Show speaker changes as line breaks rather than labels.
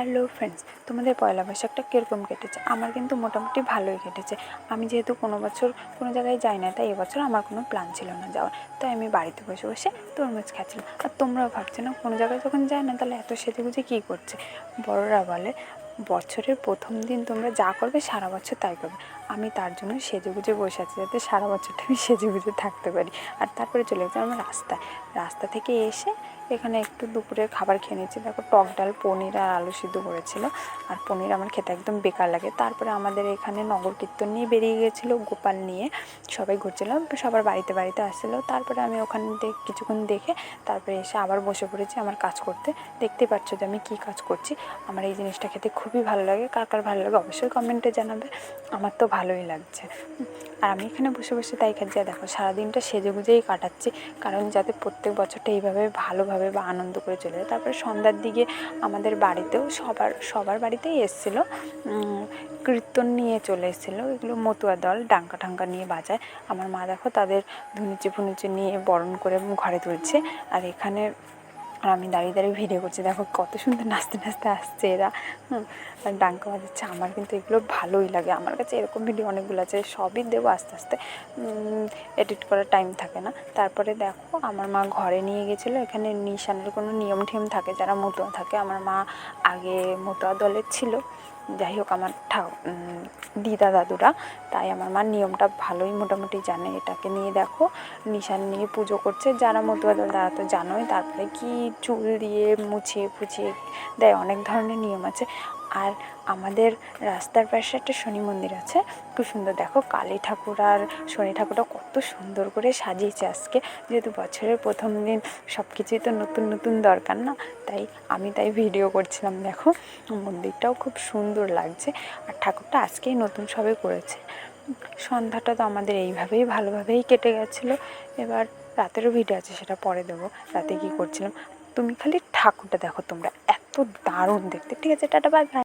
Hello friends, তোমাদের পয়লা বৈশাখটা কীরকম কেটেছে? আমার কিন্তু মোটামুটি ভালোই কেটেছে। আমি যেহেতু কোনো বছর কোনো জায়গায় যাই না, তাই এবছর আমার কোনো প্ল্যান ছিল না যাওয়ার, তাই আমি বাড়িতে বসে বসে তরমুজ খাচ্ছিলাম। আর তোমরাও ভাবছো না কোনো জায়গায় যখন যায় না তাহলে এত সেজেগুজে কী করছে? বড়রা বলে বছরের প্রথম দিন তোমরা যা করবে সারা বছর তাই করবে। আমি তার জন্য সেজেগুজে বসে আছি, যাতে সারা বছরটা আমি সেজেগুজে থাকতে পারি। আর তারপরে চলে গেছে আমার রাস্তা থেকে এসে এখানে একটু দুপুরের খাবার খেয়ে নিচ্ছি। দেখো, টক ডাল, পনির আর আলু সিদ্ধ করেছিল। আর পনির আমার খেতে একদম বেকার লাগে। তারপরে আমাদের এখানে নগর কীর্তন নিয়ে বেরিয়ে গেছিলো, গোপাল নিয়ে সবাই ঘুরছিলাম, সবার বাড়িতে বাড়িতে আসছিলো। তারপরে আমি ওখান থেকে কিছুক্ষণ দেখে তারপরে এসে আবার বসে পড়েছি আমার কাজ করতে। দেখতে পাচ্ছ যে আমি কী কাজ করছি। আমার এই জিনিসটা খেতে খুবই ভালো লাগে। কার কার ভালো লাগে অবশ্যই কমেন্টে জানাবে। আমার তো ভালোই লাগছে। আর আমি এখানে বসে বসে তাই খাচ্ছি। দেখো, সারাদিনটা সেজেগুজেই কাটাচ্ছি, কারণ যাতে প্রত্যেক বছরটা এইভাবে ভালোভাবে বা আনন্দ করে চলে যায়। তারপরে সন্ধ্যার দিকে আমাদের বাড়িতেও সবার বাড়িতেই এসেছিলো, কীর্তন নিয়ে চলে এসেছিলো। এগুলো মতুয়া দল ডাঙ্কা ঠাঙ্কা নিয়ে বাজায়। আমার মা দেখো তাদের ধুনুচি ফুনুচি নিয়ে বরণ করে ঘরে তুলছে। আর এখানে আমি দাঁড়িয়ে দাঁড়িয়ে ভিডিও করছি। দেখো কত সুন্দর নাচতে নাচতে আসছে এরা, আর ডাঙ্কা বাজাচ্ছে। আমার কিন্তু এগুলো ভালোই লাগে। আমার কাছে এরকম ভিডিও অনেকগুলো আছে, সবই দেবো আস্তে আস্তে, এডিট করার টাইম থাকে না। তারপরে দেখো আমার মা ঘরে নিয়ে গেছিলো। এখানে নিশানের কোনো নিয়ম ঠিয়ম থাকে, যারা মতুয়া থাকে। আমার মা আগে মতুয়া দলের ছিল, যাই হোক আমার দিদা দাদুরা, তাই আমার মা নিয়মটা ভালোই মোটামুটি জানে। এটাকে নিয়ে দেখো নিশান নিয়ে পুজো করছে। যারা মতুয়া দল তারা তো জানোই। তারপরে কি চুল দিয়ে মুছিয়ে ফুছিয়ে দেয়, অনেক ধরনের নিয়ম আছে। আর আমাদের রাস্তার পাশে একটা শনি মন্দির আছে, খুব সুন্দর। দেখো কালী ঠাকুর আর শনি ঠাকুরটা কত সুন্দর করে সাজিয়েছে আজকে। যেহেতু বছরের প্রথম দিন, সব কিছুই তো নতুন নতুন দরকার না, তাই ভিডিও করছিলাম। দেখো মন্দিরটাও খুব সুন্দর লাগছে। আর ঠাকুরটা আজকেই নতুন সবে করেছে। সন্ধ্যাটা তো আমাদের এইভাবেই ভালোভাবেই কেটে গেছিলো। এবার রাতেরও ভিডিও আছে, সেটা পরে দেবো রাতে কী করছিলাম। তুমি খালি ঠাকুরটা দেখো তোমরা, এত দারুণ দেখতে। ঠিক আছে, টাটা, বাই বাই।